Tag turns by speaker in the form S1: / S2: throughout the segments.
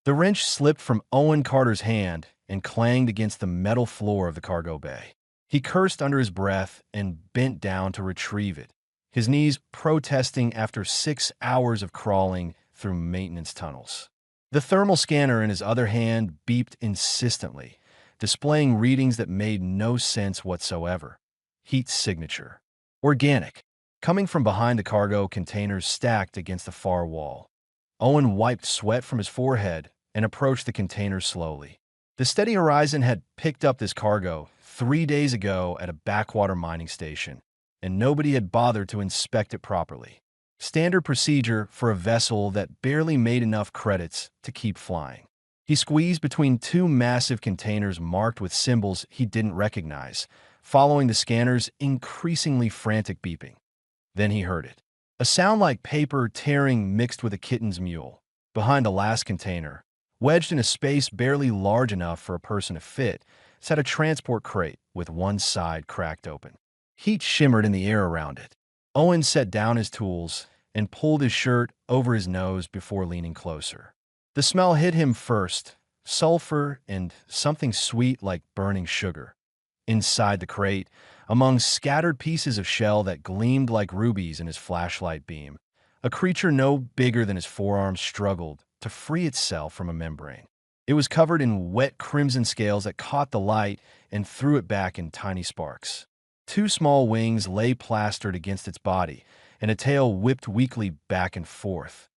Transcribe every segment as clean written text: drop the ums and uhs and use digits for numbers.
S1: The wrench slipped from Owen Carter's hand and clanged against the metal floor of the cargo bay. He cursed under his breath and bent down to retrieve it, his knees protesting after 6 hours of crawling through maintenance tunnels. The thermal scanner in his other hand beeped insistently, displaying readings that made no sense whatsoever. Heat signature. Organic. Coming from behind the cargo containers stacked against the far wall. Owen wiped sweat from his forehead and approached the containers slowly. The Steady Horizon had picked up this cargo 3 days ago at a backwater mining station, and nobody had bothered to inspect it properly. Standard procedure for a vessel that barely made enough credits to keep flying. He squeezed between two massive containers marked with symbols he didn't recognize, following the scanner's increasingly frantic beeping. Then he heard it. A sound like paper tearing mixed with a kitten's mewl. Behind the last container, wedged in a space barely large enough for a person to fit, sat a transport crate with one side cracked open. Heat shimmered in the air around it. Owen set down his tools and pulled his shirt over his nose before leaning closer. The smell hit him first, sulfur and something sweet like burning sugar. Inside the crate, among scattered pieces of shell that gleamed like rubies in his flashlight beam, a creature no bigger than his forearm struggled to free itself from a membrane. It was covered in wet crimson scales that caught the light and threw it back in tiny sparks. Two small wings lay plastered against its body, and a tail whipped weakly back and forth.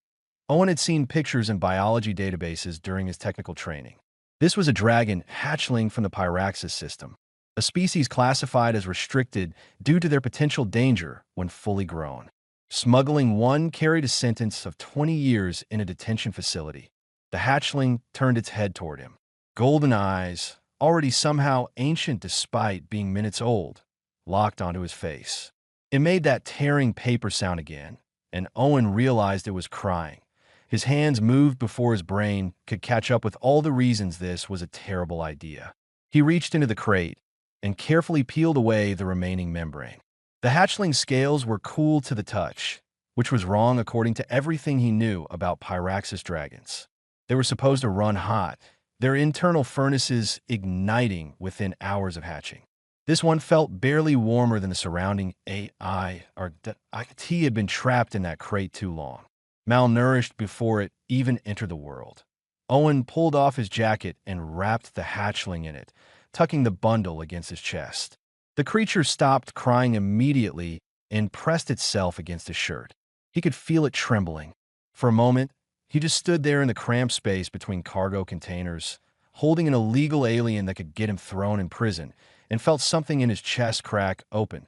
S1: Owen had seen pictures in biology databases during his technical training. This was a dragon hatchling from the Pyraxis system, a species classified as restricted due to their potential danger when fully grown. Smuggling one carried a sentence of 20 years in a detention facility. The hatchling turned its head toward him. Golden eyes, already somehow ancient despite being minutes old, locked onto his face. It made that tearing paper sound again, and Owen realized it was crying. His hands moved before his brain could catch up with all the reasons this was a terrible idea. He reached into the crate and carefully peeled away the remaining membrane. The hatchling's scales were cool to the touch, which was wrong according to everything he knew about Pyraxis dragons. They were supposed to run hot, their internal furnaces igniting within hours of hatching. This one felt barely warmer than the surrounding AI, or IT had been trapped in that crate too long, malnourished before it even entered the world. Owen pulled off his jacket and wrapped the hatchling in it, tucking the bundle against his chest. The creature stopped crying immediately and pressed itself against his shirt. He could feel it trembling. For a moment, he just stood there in the cramped space between cargo containers, holding an illegal alien that could get him thrown in prison, and felt something in his chest crack open.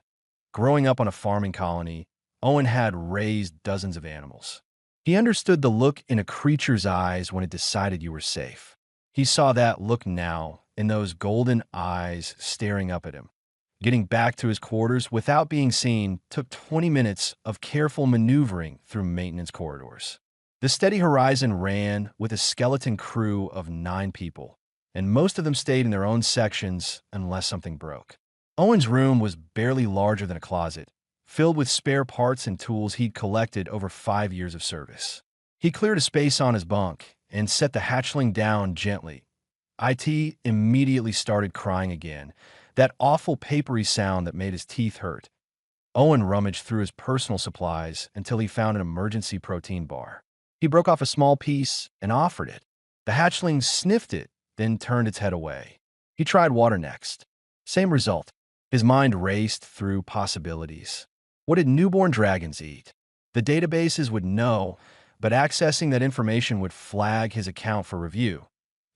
S1: Growing up on a farming colony, Owen had raised dozens of animals. He understood the look in a creature's eyes when it decided you were safe. He saw that look now in those golden eyes staring up at him. Getting back to his quarters without being seen took 20 minutes of careful maneuvering through maintenance corridors. The Steady Horizon ran with a skeleton crew of 9 people, and most of them stayed in their own sections unless something broke. Owen's room was barely larger than a closet, filled with spare parts and tools he'd collected over 5 years of service. He cleared a space on his bunk and set the hatchling down gently. IT immediately started crying again, that awful papery sound that made his teeth hurt. Owen rummaged through his personal supplies until he found an emergency protein bar. He broke off a small piece and offered it. The hatchling sniffed it, then turned its head away. He tried water next. Same result. His mind raced through possibilities. What did newborn dragons eat? The databases would know, but accessing that information would flag his account for review.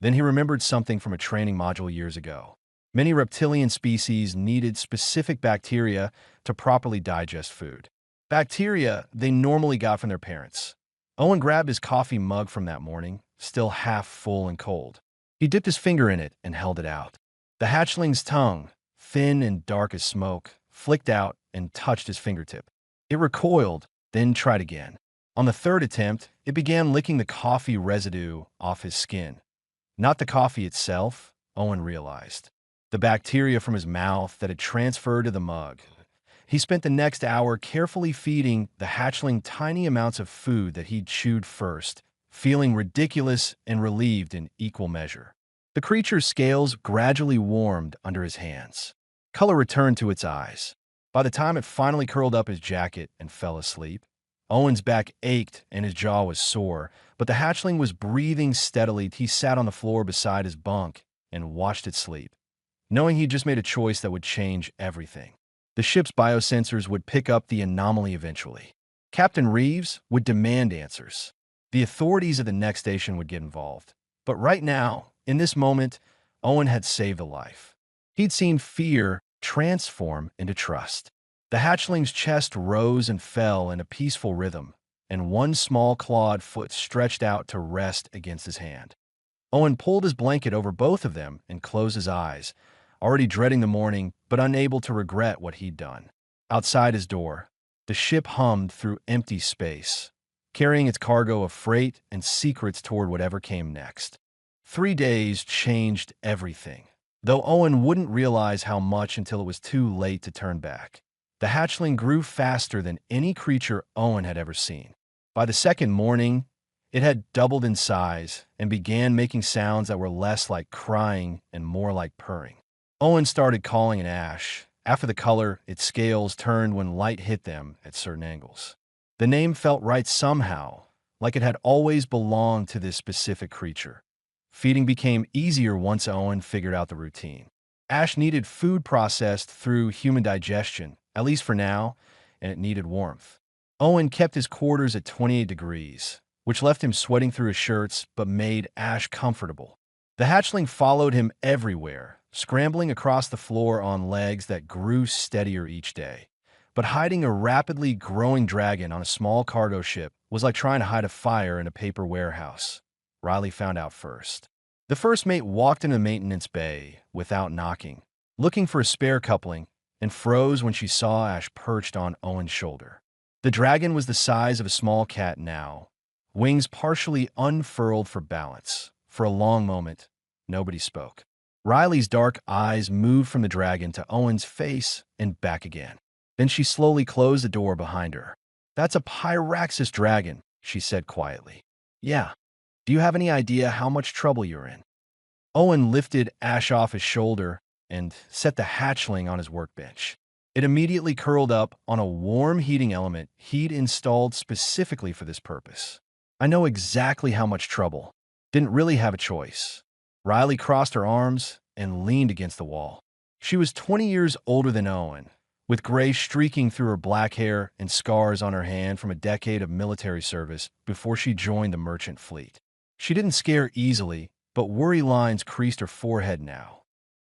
S1: Then he remembered something from a training module years ago. Many reptilian species needed specific bacteria to properly digest food. Bacteria they normally got from their parents. Owen grabbed his coffee mug from that morning, still half full and cold. He dipped his finger in it and held it out. The hatchling's tongue, thin and dark as smoke, flicked out and touched his fingertip. It recoiled, then tried again. On the third attempt, it began licking the coffee residue off his skin. Not the coffee itself, Owen realized. The bacteria from his mouth that had transferred to the mug. He spent the next hour carefully feeding the hatchling tiny amounts of food that he'd chewed first, feeling ridiculous and relieved in equal measure. The creature's scales gradually warmed under his hands. Color returned to its eyes. By the time it finally curled up his jacket and fell asleep, Owen's back ached and his jaw was sore, but the hatchling was breathing steadily. He sat on the floor beside his bunk and watched it sleep, knowing he'd just made a choice that would change everything. The ship's biosensors would pick up the anomaly eventually. Captain Reeves would demand answers. The authorities of the next station would get involved. But right now, in this moment, Owen had saved a life. He'd seen fear transform into trust. The hatchling's chest rose and fell in a peaceful rhythm, and one small clawed foot stretched out to rest against his hand. Owen pulled his blanket over both of them and closed his eyes, already dreading the morning but unable to regret what he'd done. Outside his door, the ship hummed through empty space, carrying its cargo of freight and secrets toward whatever came next. 3 days changed everything, though Owen wouldn't realize how much until it was too late to turn back. The hatchling grew faster than any creature Owen had ever seen. By the second morning, it had doubled in size and began making sounds that were less like crying and more like purring. Owen started calling it Ash. After the color, its scales turned when light hit them at certain angles. The name felt right somehow, like it had always belonged to this specific creature. Feeding became easier once Owen figured out the routine. Ash needed food processed through human digestion, at least for now, and it needed warmth. Owen kept his quarters at 28 degrees, which left him sweating through his shirts but made Ash comfortable. The hatchling followed him everywhere, scrambling across the floor on legs that grew steadier each day. But hiding a rapidly growing dragon on a small cargo ship was like trying to hide a fire in a paper warehouse. Riley found out first. The first mate walked into the maintenance bay without knocking, looking for a spare coupling, and froze when she saw Ash perched on Owen's shoulder. The dragon was the size of a small cat now, wings partially unfurled for balance. For a long moment, nobody spoke. Riley's dark eyes moved from the dragon to Owen's face and back again. Then she slowly closed the door behind her. "That's a Pyraxis dragon," she said quietly. "Yeah. Do you have any idea how much trouble you're in?" Owen lifted Ash off his shoulder and set the hatchling on his workbench. It immediately curled up on a warm heating element he'd installed specifically for this purpose. "I know exactly how much trouble. Didn't really have a choice." Riley crossed her arms and leaned against the wall. She was 20 years older than Owen, with gray streaking through her black hair and scars on her hand from a decade of military service before she joined the merchant fleet. She didn't scare easily, but worry lines creased her forehead now.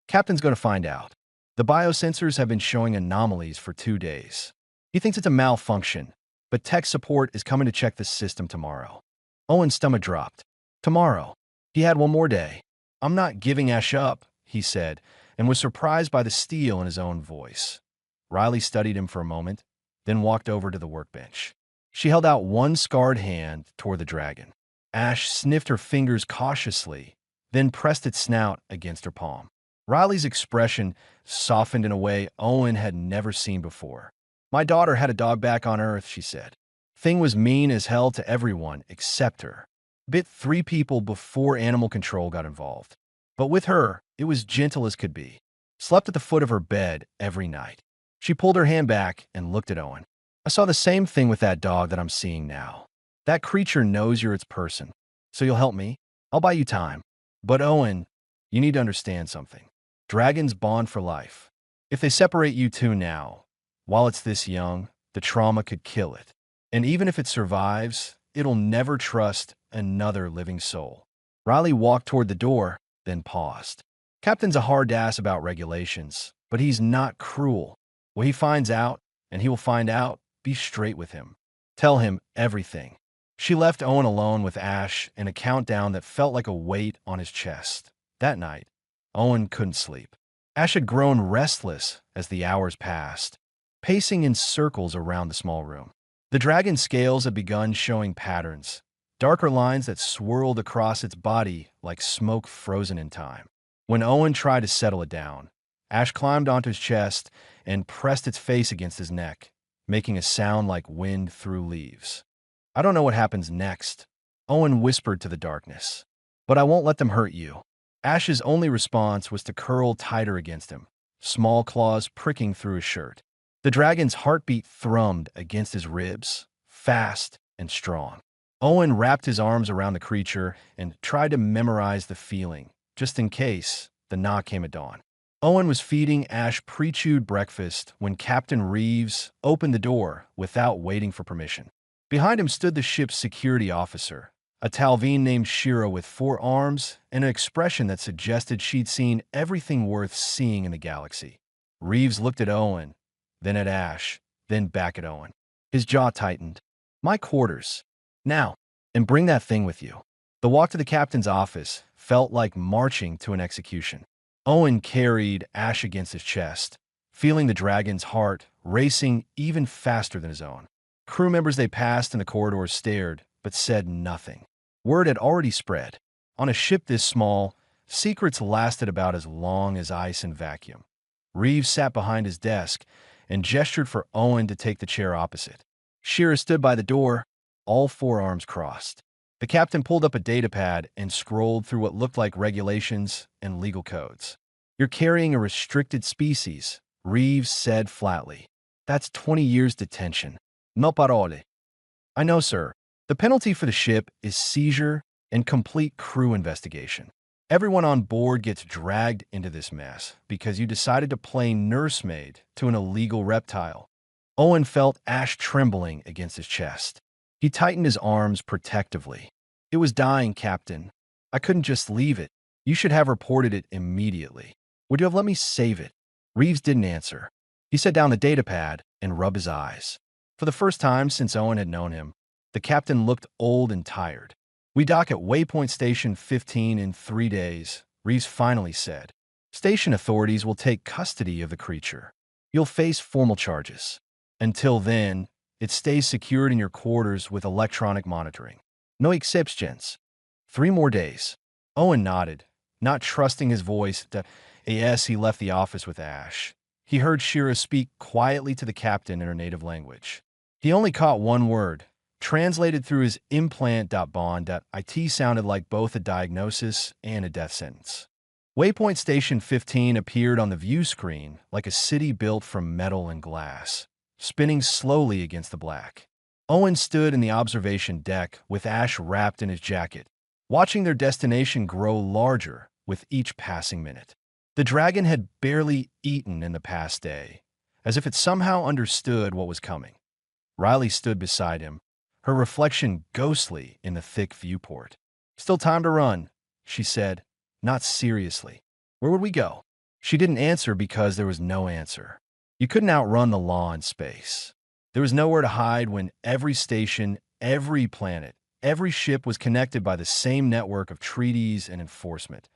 S1: "Captain's going to find out. The biosensors have been showing anomalies for 2 days. He thinks it's a malfunction, but tech support is coming to check the system tomorrow." Owen's stomach dropped. Tomorrow. He had one more day. "I'm not giving Ash up," he said, and was surprised by the steel in his own voice. Riley studied him for a moment, then walked over to the workbench. She held out one scarred hand toward the dragon. Ash sniffed her fingers cautiously, then pressed its snout against her palm. Riley's expression softened in a way Owen had never seen before. "My daughter had a dog back on Earth," she said. "Thing was mean as hell to everyone except her. Bit 3 people before animal control got involved. But with her, it was gentle as could be. Slept at the foot of her bed every night." She pulled her hand back and looked at Owen. "I saw the same thing with that dog that I'm seeing now. That creature knows you're its person. So you'll help me? I'll buy you time. But Owen, you need to understand something. Dragons bond for life. If they separate you two now, while it's this young, the trauma could kill it. And even if it survives, it'll never trust another living soul." Riley walked toward the door, then paused. "Captain's a hard ass about regulations, but he's not cruel. When he finds out, and he will find out, be straight with him. Tell him everything." She left Owen alone with Ash in a countdown that felt like a weight on his chest. That night, Owen couldn't sleep. Ash had grown restless as the hours passed, pacing in circles around the small room. The dragon's scales had begun showing patterns, darker lines that swirled across its body like smoke frozen in time. When Owen tried to settle it down, Ash climbed onto his chest and pressed its face against his neck, making a sound like wind through leaves. "I don't know what happens next, Owen whispered to the darkness. But I won't let them hurt you. Ash's only response was to curl tighter against him, small claws pricking through his shirt. The dragon's heartbeat thrummed against his ribs, fast and strong. Owen wrapped his arms around the creature and tried to memorize the feeling, just in case the knock came at dawn. Owen was feeding Ash pre-chewed breakfast when Captain Reeves opened the door without waiting for permission. Behind him stood the ship's security officer, a Talveen named Shira with 4 arms and an expression that suggested she'd seen everything worth seeing in the galaxy. Reeves looked at Owen, then at Ash, then back at Owen. His jaw tightened. My quarters. Now, and bring that thing with you. The walk to the captain's office felt like marching to an execution. Owen carried Ash against his chest, feeling the dragon's heart racing even faster than his own. Crew members they passed in the corridors stared, but said nothing. Word had already spread. On a ship this small, secrets lasted about as long as ice and vacuum. Reeves sat behind his desk and gestured for Owen to take the chair opposite. Shira stood by the door, all 4 arms crossed. The captain pulled up a datapad and scrolled through what looked like regulations and legal codes. You're carrying a restricted species, Reeves said flatly. That's 20 years detention. No parole. I know, sir. The penalty for the ship is seizure and complete crew investigation. Everyone on board gets dragged into this mess because you decided to play nursemaid to an illegal reptile. Owen felt Ash trembling against his chest. He tightened his arms protectively. It was dying, Captain. I couldn't just leave it. You should have reported it immediately. Would you have let me save it? Reeves didn't answer. He set down the datapad and rubbed his eyes. For the first time since Owen had known him, the captain looked old and tired. We dock at Waypoint Station 15 in 3 days, Reeves finally said. Station authorities will take custody of the creature. You'll face formal charges. Until then, it stays secured in your quarters with electronic monitoring. No exceptions. 3 more days. Owen nodded, not trusting his voice. As he left the office with Ash, he heard Shira speak quietly to the captain in her native language. He only caught one word. Translated through his implant.bond.it sounded like both a diagnosis and a death sentence. Waypoint Station 15 appeared on the view screen like a city built from metal and glass, spinning slowly against the black. Owen stood in the observation deck with Ash wrapped in his jacket, watching their destination grow larger with each passing minute. The dragon had barely eaten in the past day, as if it somehow understood what was coming. Riley stood beside him, her reflection ghostly in the thick viewport. Still time to run, she said, not seriously. Where would we go? She didn't answer because there was no answer. You couldn't outrun the law in space. There was nowhere to hide when every station, every planet, every ship was connected by the same network of treaties and enforcement.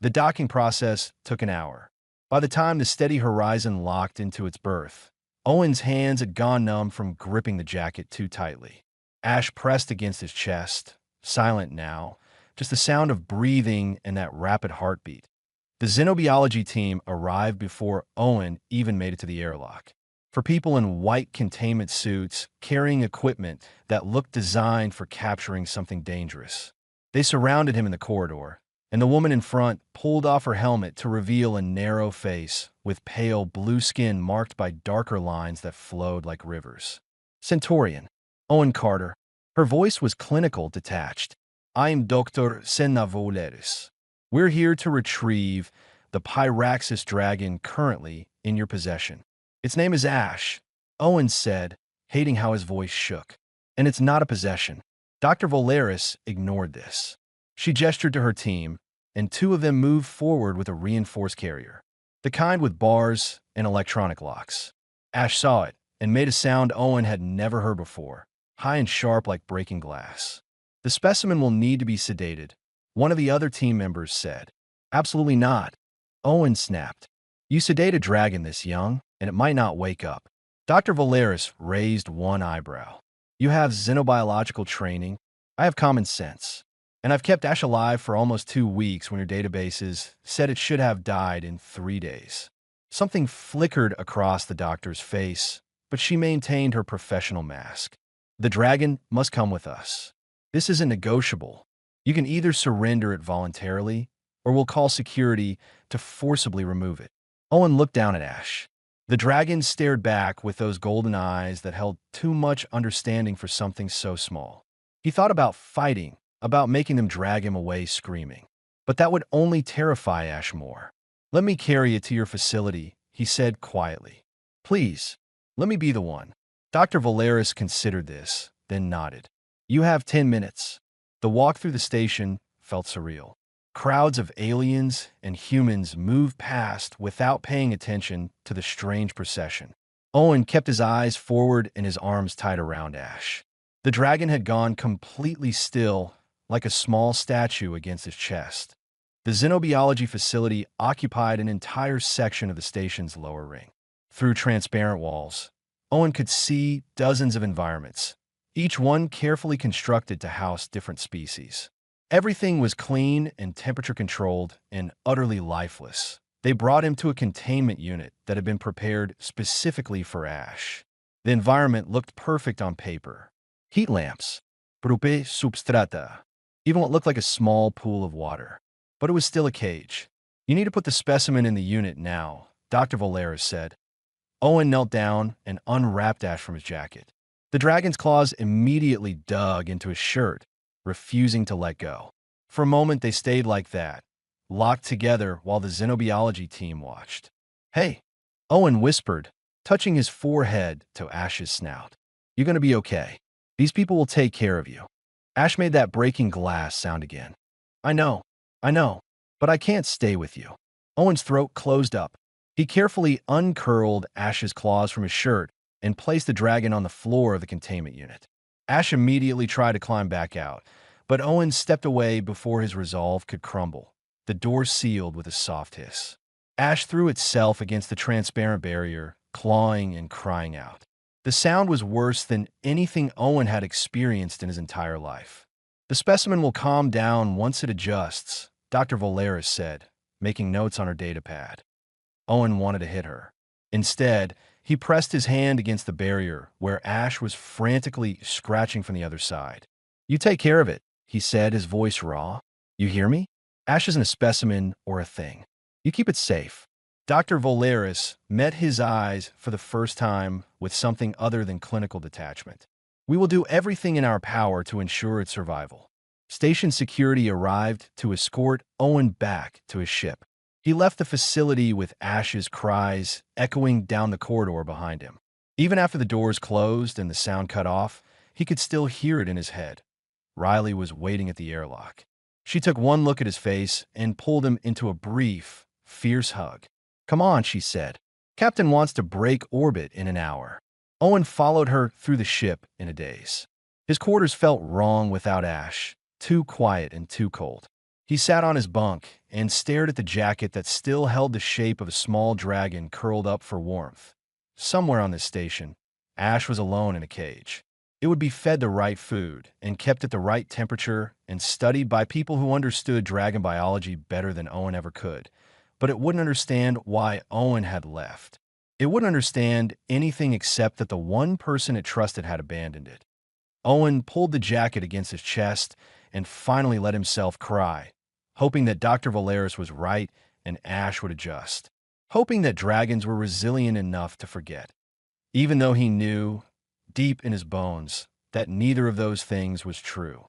S1: The docking process took an hour. By the time the steady horizon locked into its berth, Owen's hands had gone numb from gripping the jacket too tightly. Ash pressed against his chest, silent now, just the sound of breathing and that rapid heartbeat. The xenobiology team arrived before Owen even made it to the airlock. For people in white containment suits carrying equipment that looked designed for capturing something dangerous. They surrounded him in the corridor, and the woman in front pulled off her helmet to reveal a narrow face with pale blue skin marked by darker lines that flowed like rivers. Centaurian. Owen Carter. Her voice was clinical, detached. I'm Dr. Senavoleris. We're here to retrieve the Pyraxis dragon currently in your possession. Its name is Ash, Owen said, hating how his voice shook. And it's not a possession. Dr. Voleris ignored this. She gestured to her team, and 2 of them moved forward with a reinforced carrier, the kind with bars and electronic locks. Ash saw it and made a sound Owen had never heard before, high and sharp like breaking glass. The specimen will need to be sedated, one of the other team members said. Absolutely not. Owen snapped. You sedate a dragon this young, and it might not wake up. Dr. Voleris raised one eyebrow. You have xenobiological training. I have common sense. And I've kept Ash alive for almost 2 weeks when your databases said it should have died in 3 days. Something flickered across the doctor's face, but she maintained her professional mask. The dragon must come with us. This isn't negotiable. You can either surrender it voluntarily, or we'll call security to forcibly remove it." Owen looked down at Ash. The dragon stared back with those golden eyes that held too much understanding for something so small. He thought about fighting, about making them drag him away screaming. But that would only terrify Ash more. "Let me carry you to your facility," he said quietly. "Please, let me be the one." Dr. Valeris considered this, then nodded. "You have 10 minutes. The walk through the station felt surreal. Crowds of aliens and humans moved past without paying attention to the strange procession. Owen kept his eyes forward and his arms tight around Ash. The dragon had gone completely still, like a small statue against his chest. The xenobiology facility occupied an entire section of the station's lower ring. Through transparent walls, Owen could see dozens of environments, each one carefully constructed to house different species. Everything was clean and temperature-controlled and utterly lifeless. They brought him to a containment unit that had been prepared specifically for Ash. The environment looked perfect on paper. Heat lamps, brupe substrata, even what looked like a small pool of water. But it was still a cage. "You need to put the specimen in the unit now," Dr. Valeris said. Owen knelt down and unwrapped Ash from his jacket. The dragon's claws immediately dug into his shirt, refusing to let go. For a moment, they stayed like that, locked together while the xenobiology team watched. "Hey," Owen whispered, touching his forehead to Ash's snout. "You're going to be okay. These people will take care of you." Ash made that breaking glass sound again. I know, but I can't stay with you." Owen's throat closed up. He carefully uncurled Ash's claws from his shirt and placed the dragon on the floor of the containment unit. Ash immediately tried to climb back out, but Owen stepped away before his resolve could crumble. The door sealed with a soft hiss. Ash threw itself against the transparent barrier, clawing and crying out. The sound was worse than anything Owen had experienced in his entire life. "The specimen will calm down once it adjusts," Dr. Valeris said, making notes on her datapad. Owen wanted to hit her. Instead, he pressed his hand against the barrier where Ash was frantically scratching from the other side. "You take care of it," he said, his voice raw. "You hear me? Ash isn't a specimen or a thing. You keep it safe." Dr. Valeris met his eyes for the first time with something other than clinical detachment. "We will do everything in our power to ensure its survival." Station security arrived to escort Owen back to his ship. He left the facility with Ash's cries echoing down the corridor behind him. Even after the doors closed and the sound cut off, he could still hear it in his head. Riley was waiting at the airlock. She took one look at his face and pulled him into a brief, fierce hug. "Come on," she said. "Captain wants to break orbit in an hour." Owen followed her through the ship in a daze. His quarters felt wrong without Ash, too quiet and too cold. He sat on his bunk and stared at the jacket that still held the shape of a small dragon curled up for warmth. Somewhere on this station, Ash was alone in a cage. It would be fed the right food and kept at the right temperature and studied by people who understood dragon biology better than Owen ever could. But it wouldn't understand why Owen had left. It wouldn't understand anything except that the one person it trusted had abandoned it. Owen pulled the jacket against his chest and finally let himself cry, hoping that Dr. Valeris was right and Ash would adjust, hoping that dragons were resilient enough to forget, even though he knew, deep in his bones, that neither of those things was true.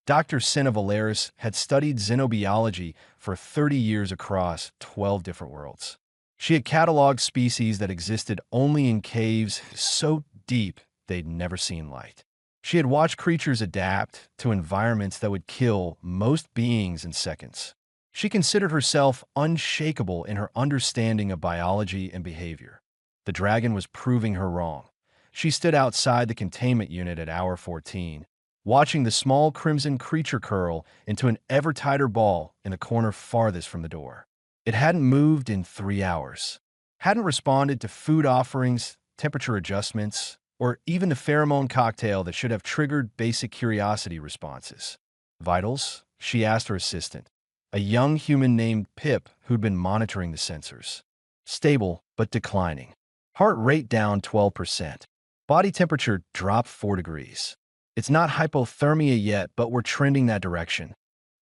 S1: Dr. Senna Valeris had studied xenobiology for 30 years across 12 different worlds. She had cataloged species that existed only in caves so deep they'd never seen light. She had watched creatures adapt to environments that would kill most beings in seconds. She considered herself unshakable in her understanding of biology and behavior. The dragon was proving her wrong. She stood outside the containment unit at hour 14, watching the small crimson creature curl into an ever tighter ball in the corner farthest from the door. It hadn't moved in 3 hours, hadn't responded to food offerings, temperature adjustments, or even the pheromone cocktail that should have triggered basic curiosity responses. "Vitals?" she asked her assistant, a young human named Pip who'd been monitoring the sensors. "Stable, but declining. Heart rate down 12%. Body temperature dropped 4 degrees. It's not hypothermia yet, but we're trending that direction.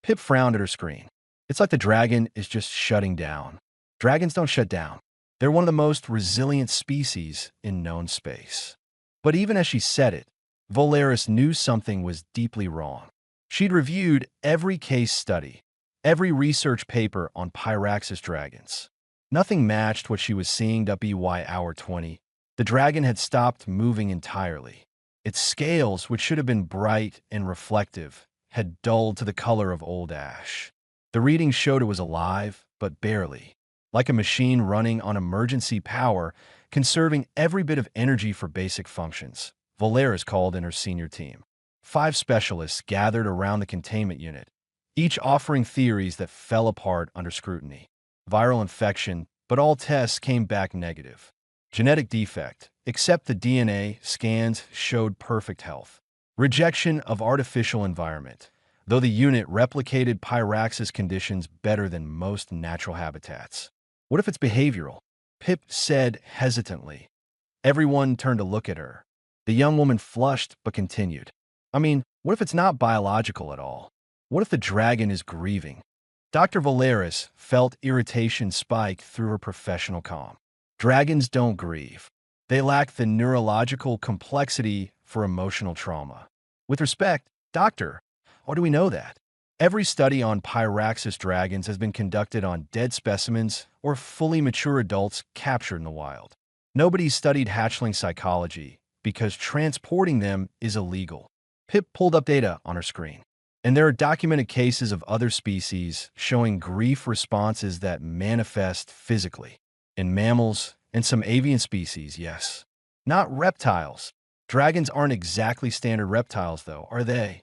S1: Pip frowned at her screen. It's like the dragon is just shutting down. Dragons don't shut down. They're one of the most resilient species in known space. But even as she said it, Volaris knew something was deeply wrong. She'd reviewed every case study, every research paper on Pyraxis dragons. Nothing matched what she was seeing WY Hour 20. The dragon had stopped moving entirely. Its scales, which should have been bright and reflective, had dulled to the color of old ash. The readings showed it was alive, but barely. Like a machine running on emergency power, conserving every bit of energy for basic functions. Volaris called in her senior team. 5 specialists gathered around the containment unit, each offering theories that fell apart under scrutiny. Viral infection, but all tests came back negative. Genetic defect, except the DNA scans showed perfect health. Rejection of artificial environment, though the unit replicated Pyraxis conditions better than most natural habitats. What if it's behavioral? Pip said hesitantly. Everyone turned to look at her. The young woman flushed but continued. I mean, what if it's not biological at all? What if the dragon is grieving? Dr. Volaris felt irritation spike through her professional calm. Dragons don't grieve. They lack the neurological complexity for emotional trauma. With respect, Doctor, how do we know that? Every study on Pyraxis dragons has been conducted on dead specimens or fully mature adults captured in the wild. Nobody studied hatchling psychology because transporting them is illegal. Pip pulled up data on her screen, and there are documented cases of other species showing grief responses that manifest physically. In mammals and some avian species, yes. Not reptiles. Dragons aren't exactly standard reptiles, though, are they?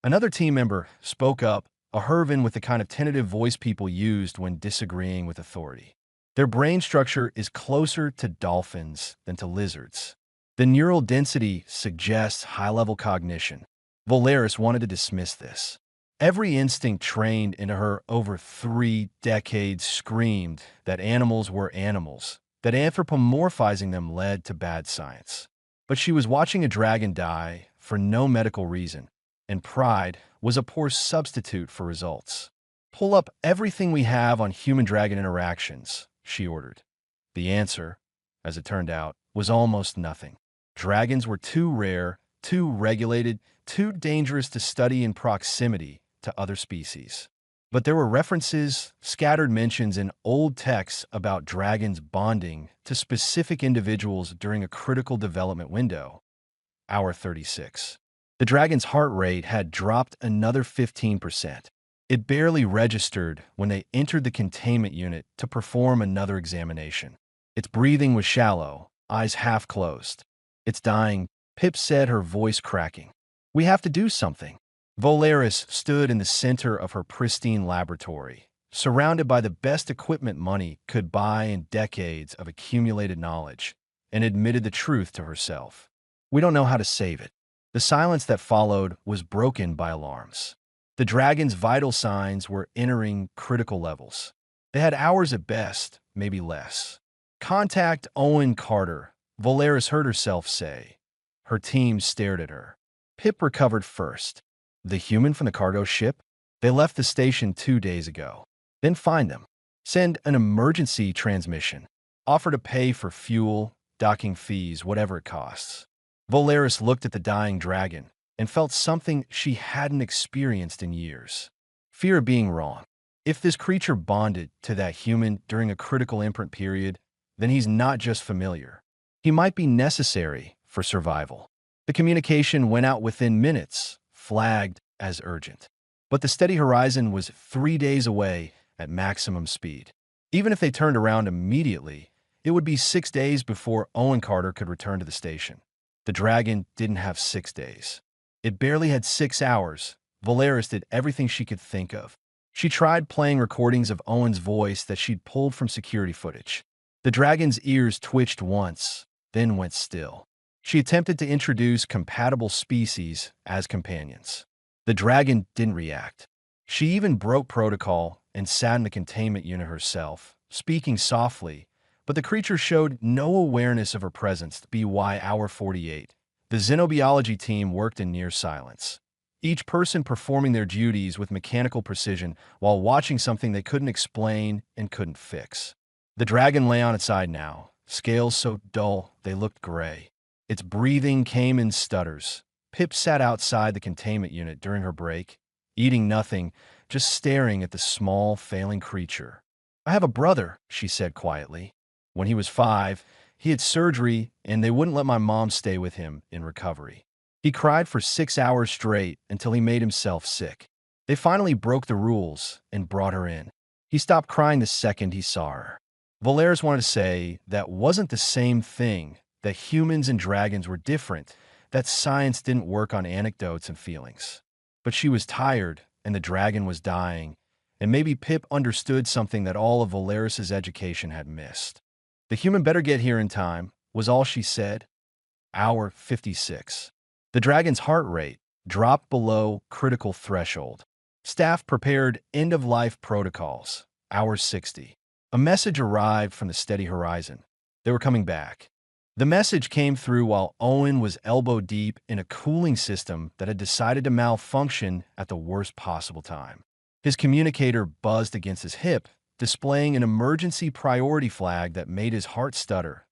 S1: Another team member spoke up, a Hervin with the kind of tentative voice people used when disagreeing with authority. Their brain structure is closer to dolphins than to lizards. The neural density suggests high-level cognition. Volaris wanted to dismiss this. Every instinct trained into her over 3 decades screamed that animals were animals, that anthropomorphizing them led to bad science. But she was watching a dragon die for no medical reason, and pride was a poor substitute for results. Pull up everything we have on human-dragon interactions, she ordered. The answer, as it turned out, was almost nothing. Dragons were too rare, too regulated, too dangerous to study in proximity to other species. But there were references, scattered mentions in old texts about dragons bonding to specific individuals during a critical development window. Hour 36. The dragon's heart rate had dropped another 15%. It barely registered when they entered the containment unit to perform another examination. Its breathing was shallow, eyes half closed. It's dying, Pip said, her voice cracking. We have to do something. Volaris stood in the center of her pristine laboratory, surrounded by the best equipment money could buy in decades of accumulated knowledge, and admitted the truth to herself. We don't know how to save it. The silence that followed was broken by alarms. The dragon's vital signs were entering critical levels. They had hours at best, maybe less. Contact Owen Carter, Volaris heard herself say. Her team stared at her. Pip recovered first. The human from the cargo ship? They left the station 2 days ago. Then find them. Send an emergency transmission. Offer to pay for fuel, docking fees, whatever it costs. Volaris looked at the dying dragon and felt something she hadn't experienced in years. Fear of being wrong. If this creature bonded to that human during a critical imprint period, then he's not just familiar. He might be necessary for survival. The communication went out within minutes, flagged as urgent. But the steady horizon was 3 days away at maximum speed. Even if they turned around immediately, it would be 6 days before Owen Carter could return to the station. The dragon didn't have 6 days. It barely had 6 hours. Volaris did everything she could think of. She tried playing recordings of Owen's voice that she'd pulled from security footage. The dragon's ears twitched once, then went still. She attempted to introduce compatible species as companions. The dragon didn't react. She even broke protocol and sat in the containment unit herself, speaking softly, but the creature showed no awareness of her presence. BY Hour 48. The xenobiology team worked in near silence, each person performing their duties with mechanical precision while watching something they couldn't explain and couldn't fix. The dragon lay on its side now, scales so dull they looked gray. Its breathing came in stutters. Pip sat outside the containment unit during her break, eating nothing, just staring at the small, failing creature. "I have a brother," she said quietly. "When he was 5, he had surgery, and they wouldn't let my mom stay with him in recovery. He cried for 6 hours straight until he made himself sick. They finally broke the rules and brought her in. He stopped crying the second he saw her." Valeris wanted to say that wasn't the same thing, that humans and dragons were different, that science didn't work on anecdotes and feelings. But she was tired, and the dragon was dying, and maybe Pip understood something that all of Valeris's education had missed. "The human better get here in time," was all she said. Hour 56. The dragon's heart rate dropped below critical threshold. Staff prepared end-of-life protocols. Hour 60. A message arrived from the steady horizon. They were coming back. The message came through while Owen was elbow-deep in a cooling system that had decided to malfunction at the worst possible time. His communicator buzzed against his hip, displaying an emergency priority flag that made his heart stutter.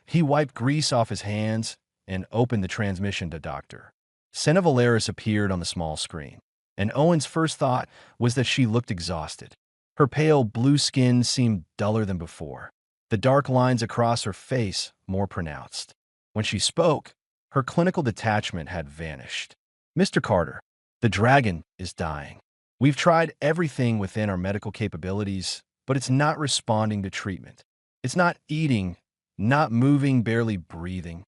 S1: He wiped grease off his hands and opened the transmission to Dr. Senna Valeris appeared on the small screen, and Owen's first thought was that she looked exhausted. Her pale blue skin seemed duller than before, the dark lines across her face more pronounced. When she spoke, her clinical detachment had vanished. "Mr. Carter, the dragon is dying. We've tried everything within our medical capabilities, but it's not responding to treatment. It's not eating, not moving, barely breathing."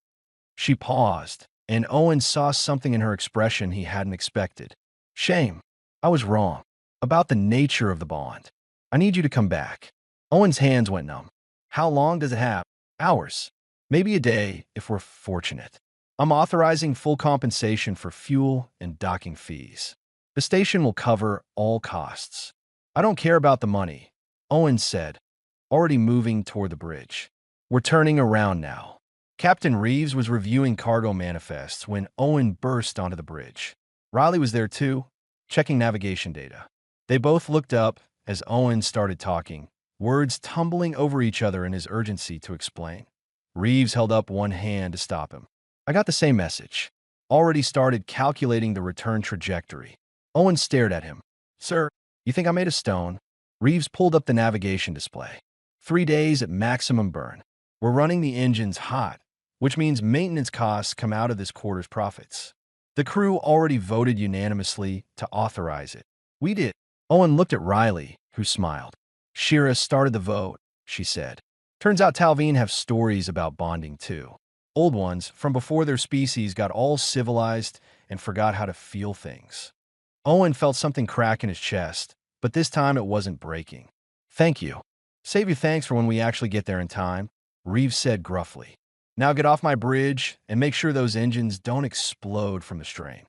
S1: She paused, and Owen saw something in her expression he hadn't expected. "Shame. I was wrong about the nature of the bond. I need you to come back." Owen's hands went numb. "How long does it have?" "Hours. Maybe a day, if we're fortunate. I'm authorizing full compensation for fuel and docking fees. The station will cover all costs." "I don't care about the money," Owen said, already moving toward the bridge. "We're turning around now." Captain Reeves was reviewing cargo manifests when Owen burst onto the bridge. Riley was there too, checking navigation data. They both looked up as Owen started talking, words tumbling over each other in his urgency to explain. Reeves held up one hand to stop him. "I got the same message. Already started calculating the return trajectory." Owen stared at him. "Sir, you think I made a stone?" Reeves pulled up the navigation display. 3 days at maximum burn. We're running the engines hot, which means maintenance costs come out of this quarter's profits. The crew already voted unanimously to authorize it. "We did." Owen looked at Riley, who smiled. "Shira started the vote," she said. "Turns out Talveen have stories about bonding too. Old ones from before their species got all civilized and forgot how to feel things." Owen felt something crack in his chest, but this time it wasn't breaking. "Thank you. Save your thanks for when we actually get there in time," Reeves said gruffly. "Now get off my bridge and make sure those engines don't explode from the strain."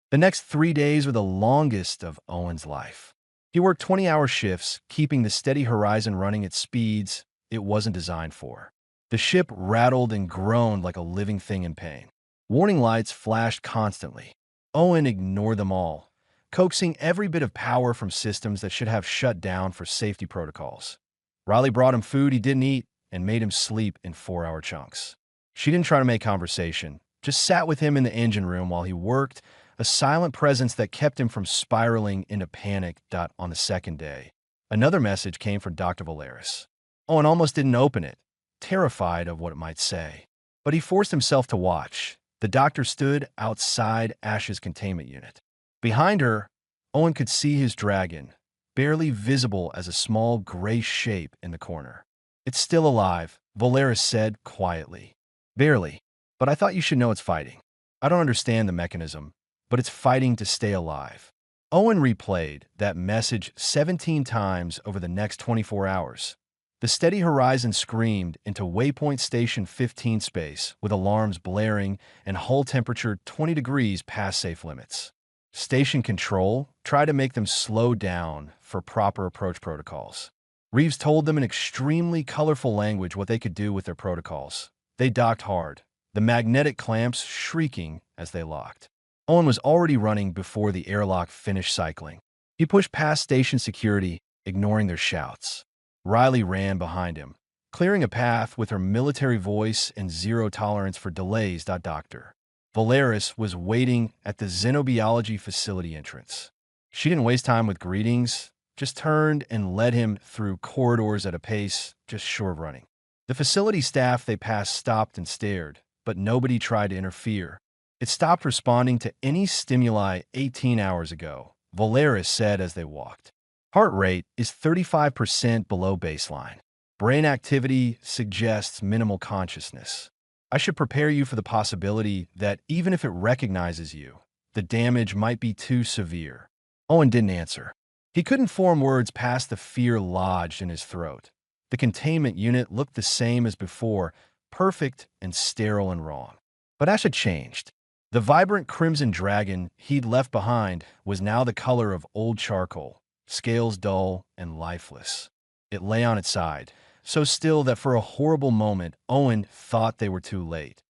S1: The next 3 days were the longest of Owen's life. He worked 20-hour shifts, keeping the steady horizon running at speeds it wasn't designed for. The ship rattled and groaned like a living thing in pain. Warning lights flashed constantly. Owen ignored them all, coaxing every bit of power from systems that should have shut down for safety protocols. Riley brought him food he didn't eat and made him sleep in 4-hour chunks. She didn't try to make conversation, just sat with him in the engine room while he worked, a silent presence that kept him from spiraling into panic. On the second day, another message came from Dr. Valeris. Owen almost didn't open it, terrified of what it might say. But he forced himself to watch. The doctor stood outside Ash's containment unit. Behind her, Owen could see his dragon, barely visible as a small gray shape in the corner. "It's still alive," Valeris said quietly. "Barely, but I thought you should know it's fighting. I don't understand the mechanism, but it's fighting to stay alive." Owen replayed that message 17 times over the next 24 hours. The steady horizon screamed into Waypoint Station 15 space with alarms blaring and hull temperature 20 degrees past safe limits. Station control tried to make them slow down for proper approach protocols. Reeves told them in extremely colorful language what they could do with their protocols. They docked hard, the magnetic clamps shrieking as they locked. Owen was already running before the airlock finished cycling. He pushed past station security, ignoring their shouts. Riley ran behind him, clearing a path with her military voice and zero tolerance for delays. Doctor Valeris was waiting at the xenobiology facility entrance. She didn't waste time with greetings, just turned and led him through corridors at a pace just short of running. The facility staff they passed stopped and stared, but nobody tried to interfere. It stopped responding to any stimuli 18 hours ago, Valeris said as they walked. Heart rate is 35% below baseline. Brain activity suggests minimal consciousness. I should prepare you for the possibility that even if it recognizes you, the damage might be too severe. Owen didn't answer. He couldn't form words past the fear lodged in his throat. The containment unit looked the same as before, perfect and sterile and wrong. But Ash had changed. The vibrant crimson dragon he'd left behind was now the color of old charcoal, scales dull and lifeless. It lay on its side, so still that for a horrible moment Owen thought they were too late.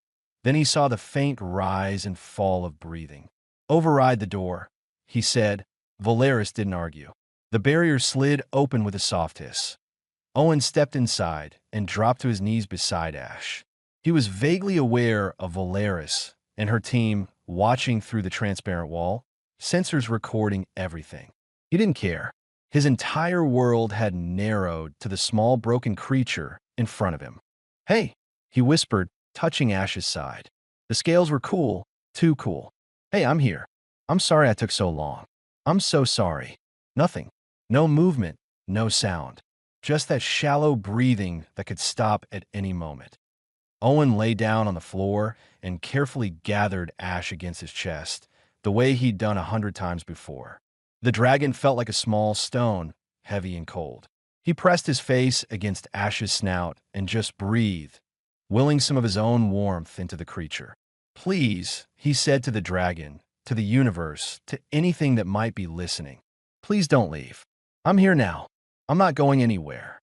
S1: Then he saw the faint rise and fall of breathing. "Override the door," he said. Valeris didn't argue. The barrier slid open with a soft hiss. Owen stepped inside and dropped to his knees beside Ash. He was vaguely aware of Valeris and her team watching through the transparent wall, sensors recording everything. He didn't care. His entire world had narrowed to the small broken creature in front of him. "Hey," he whispered, touching Ash's side. The scales were cool, too cool. "Hey, I'm here. I'm sorry I took so long. I'm so sorry." Nothing. No movement, no sound. Just that shallow breathing that could stop at any moment. Owen lay down on the floor and carefully gathered Ash against his chest, the way he'd done 100 times before. The dragon felt like a small stone, heavy and cold. He pressed his face against Ash's snout and just breathed, willing some of his own warmth into the creature. "Please," he said to the dragon, to the universe, to anything that might be listening. "Please don't leave. I'm here now. I'm not going anywhere."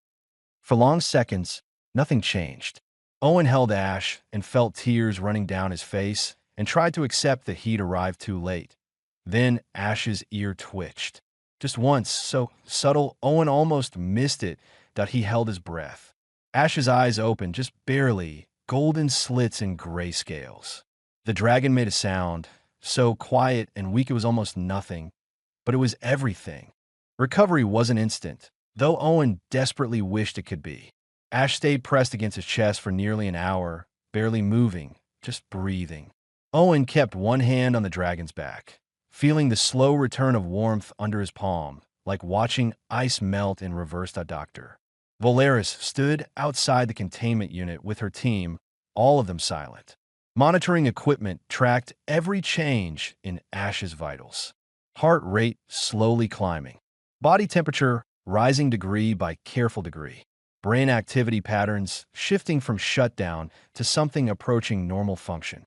S1: For long seconds, nothing changed. Owen held Ash and felt tears running down his face and tried to accept that he'd arrived too late. Then Ash's ear twitched. Just once, so subtle, Owen almost missed it that he held his breath. Ash's eyes opened, just barely, golden slits and gray scales. The dragon made a sound, so quiet and weak it was almost nothing, but it was everything. Recovery wasn't instant, though Owen desperately wished it could be. Ash stayed pressed against his chest for nearly an hour, barely moving, just breathing. Owen kept one hand on the dragon's back, feeling the slow return of warmth under his palm, like watching ice melt in reverse. Doctor Valeris stood outside the containment unit with her team, all of them silent. Monitoring equipment tracked every change in Ash's vitals. Heart rate slowly climbing. Body temperature rising degree by careful degree. Brain activity patterns shifting from shutdown to something approaching normal function.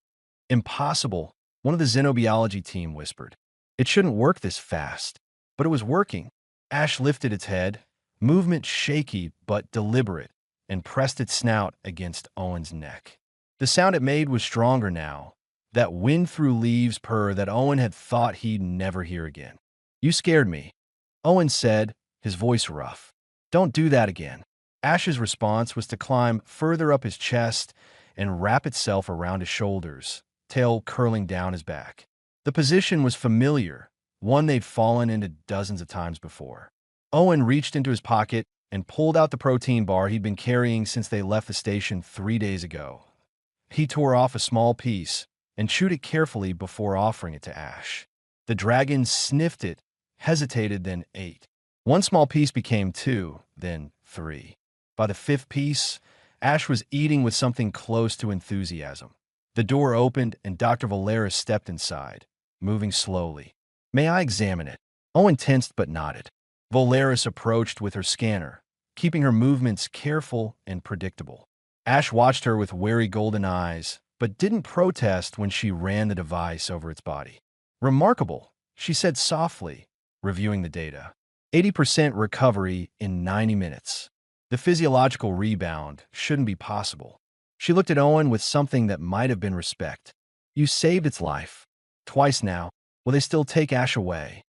S1: "Impossible," one of the xenobiology team whispered. "It shouldn't work this fast." But it was working. Ash lifted its head, movement shaky but deliberate, and pressed its snout against Owen's neck. The sound it made was stronger now, that wind through leaves purr that Owen had thought he'd never hear again. "You scared me," Owen said, his voice rough. "Don't do that again." Ash's response was to climb further up his chest and wrap itself around his shoulders, tail curling down his back. The position was familiar, one they'd fallen into dozens of times before. Owen reached into his pocket and pulled out the protein bar he'd been carrying since they left the station 3 days ago. He tore off a small piece and chewed it carefully before offering it to Ash. The dragon sniffed it, hesitated, then ate. One small piece became 2, then 3. By the 5th piece, Ash was eating with something close to enthusiasm. The door opened and Dr. Valeris stepped inside, moving slowly. "May I examine it?" Owen tensed but nodded. Valeris approached with her scanner, keeping her movements careful and predictable. Ash watched her with wary golden eyes, but didn't protest when she ran the device over its body. "Remarkable," she said softly, reviewing the data. 80% recovery in 90 minutes. The physiological rebound shouldn't be possible. She looked at Owen with something that might have been respect. You saved its life. Twice now. Will they still take Ash away?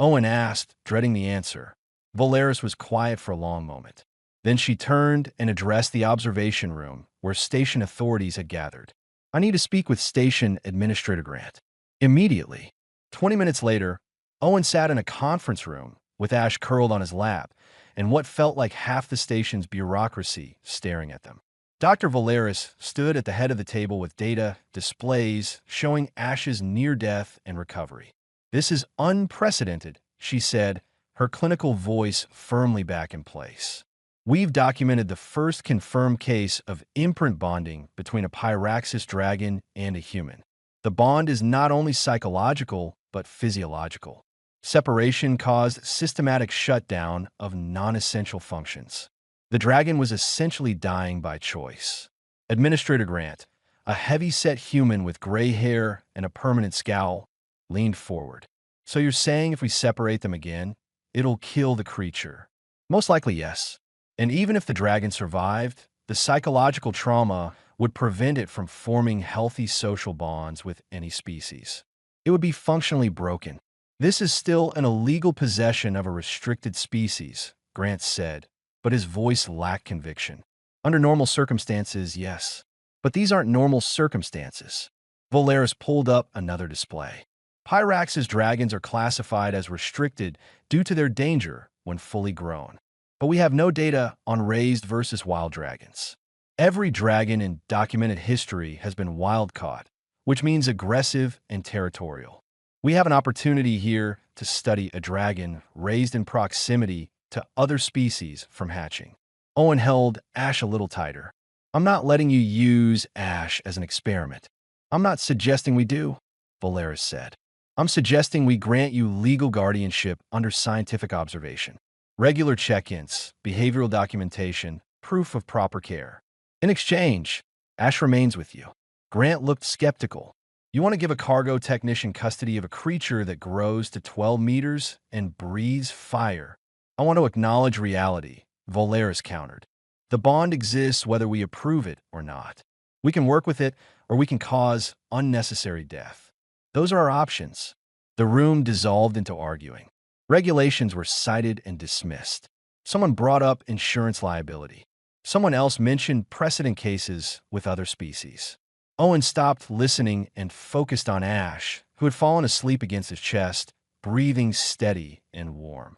S1: Owen asked, dreading the answer. Valeris was quiet for a long moment. Then she turned and addressed the observation room where station authorities had gathered. I need to speak with Station Administrator Grant. Immediately. 20 minutes later, Owen sat in a conference room with Ash curled on his lap and what felt like half the station's bureaucracy staring at them. Dr. Valeris stood at the head of the table with data, displays showing Ash's near-death and recovery. This is unprecedented, she said, her clinical voice firmly back in place. We've documented the first confirmed case of imprint bonding between a Pyraxis dragon and a human. The bond is not only psychological, but physiological. Separation caused systematic shutdown of non-essential functions. The dragon was essentially dying by choice. Administrator Grant, a heavy-set human with gray hair and a permanent scowl, leaned forward. So you're saying if we separate them again, it'll kill the creature? Most likely, yes. And even if the dragon survived, the psychological trauma would prevent it from forming healthy social bonds with any species. It would be functionally broken. This is still an illegal possession of a restricted species, Grant said, but his voice lacked conviction. Under normal circumstances, yes. But these aren't normal circumstances. Valeris pulled up another display. Pyraxis dragons are classified as restricted due to their danger when fully grown. But we have no data on raised versus wild dragons. Every dragon in documented history has been wild-caught, which means aggressive and territorial. We have an opportunity here to study a dragon raised in proximity to other species from hatching. Owen held Ash a little tighter. I'm not letting you use Ash as an experiment. I'm not suggesting we do, Valeris said. I'm suggesting we grant you legal guardianship under scientific observation. Regular check-ins, behavioral documentation, proof of proper care. In exchange, Ash remains with you. Grant looked skeptical. You want to give a cargo technician custody of a creature that grows to 12 meters and breathes fire? I want to acknowledge reality, Valeris countered. The bond exists whether we approve it or not. We can work with it, or we can cause unnecessary death. Those are our options. The room dissolved into arguing. Regulations were cited and dismissed. Someone brought up insurance liability. Someone else mentioned precedent cases with other species. Owen stopped listening and focused on Ash, who had fallen asleep against his chest, breathing steady and warm.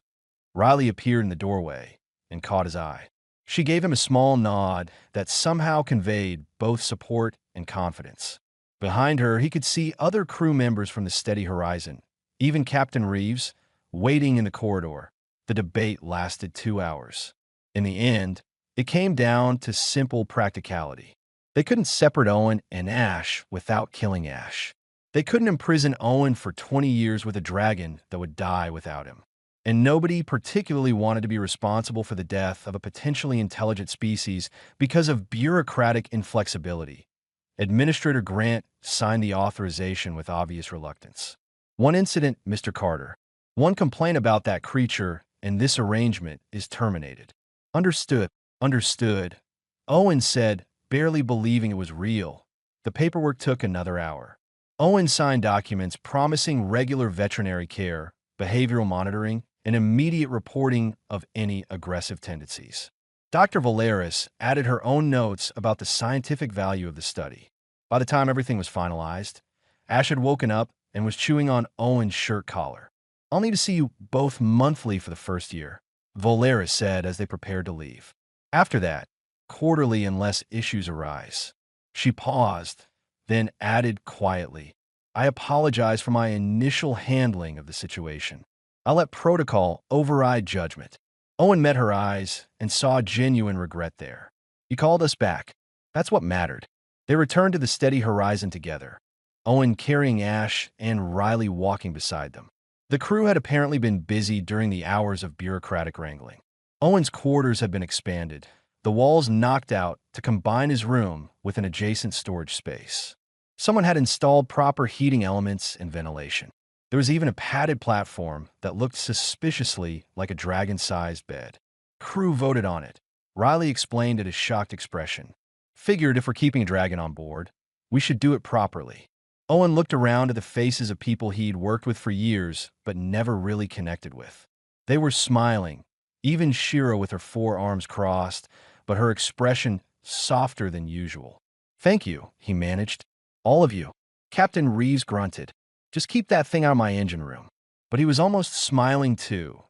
S1: Riley appeared in the doorway and caught his eye. She gave him a small nod that somehow conveyed both support and confidence. Behind her, he could see other crew members from the steady horizon, even Captain Reeves, waiting in the corridor. The debate lasted 2 hours. In the end, it came down to simple practicality. They couldn't separate Owen and Ash without killing Ash. They couldn't imprison Owen for 20 years with a dragon that would die without him. And nobody particularly wanted to be responsible for the death of a potentially intelligent species because of bureaucratic inflexibility. Administrator Grant signed the authorization with obvious reluctance. One incident, Mr. Carter. One complaint about that creature, and this arrangement is terminated. Understood. Understood. Owen said, barely believing it was real. The paperwork took another hour. Owen signed documents promising regular veterinary care, behavioral monitoring, and immediate reporting of any aggressive tendencies. Dr. Valeris added her own notes about the scientific value of the study. By the time everything was finalized, Ash had woken up and was chewing on Owen's shirt collar. I'll need to see you both monthly for the first year, Valeris said as they prepared to leave. After that, quarterly unless issues arise. She paused, then added quietly, I apologize for my initial handling of the situation. I'll let protocol override judgment. Owen met her eyes and saw genuine regret there. You called us back. That's what mattered. They returned to the steady horizon together, Owen carrying Ash and Riley walking beside them. The crew had apparently been busy during the hours of bureaucratic wrangling. Owen's quarters had been expanded, the walls knocked out to combine his room with an adjacent storage space. Someone had installed proper heating elements and ventilation. There was even a padded platform that looked suspiciously like a dragon-sized bed. Crew voted on it. Riley explained at his shocked expression. Figured if we're keeping a dragon on board, we should do it properly. Owen looked around at the faces of people he'd worked with for years, but never really connected with. They were smiling, even Shira with her forearms crossed, but her expression softer than usual. "Thank you," he managed. "All of you." Captain Reeves grunted. "Just keep that thing out of my engine room." But he was almost smiling too.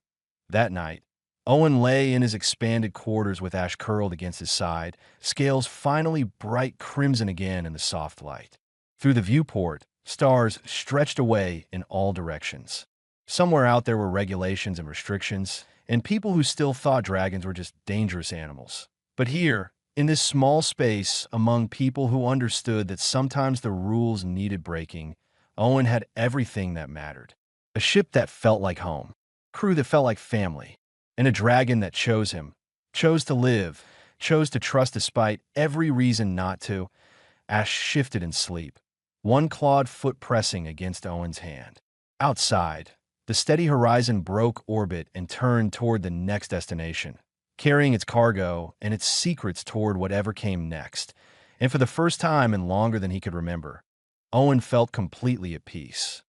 S1: That night, Owen lay in his expanded quarters with Ash curled against his side, scales finally bright crimson again in the soft light. Through the viewport, stars stretched away in all directions. Somewhere out there were regulations and restrictions, and people who still thought dragons were just dangerous animals. But here, in this small space, among people who understood that sometimes the rules needed breaking, Owen had everything that mattered. A ship that felt like home, crew that felt like family, and a dragon that chose him, chose to live, chose to trust despite every reason not to. Ash shifted in sleep, one clawed foot pressing against Owen's hand. Outside, the steady horizon broke orbit and turned toward the next destination, carrying its cargo and its secrets toward whatever came next. And for the first time in longer than he could remember, Owen felt completely at peace.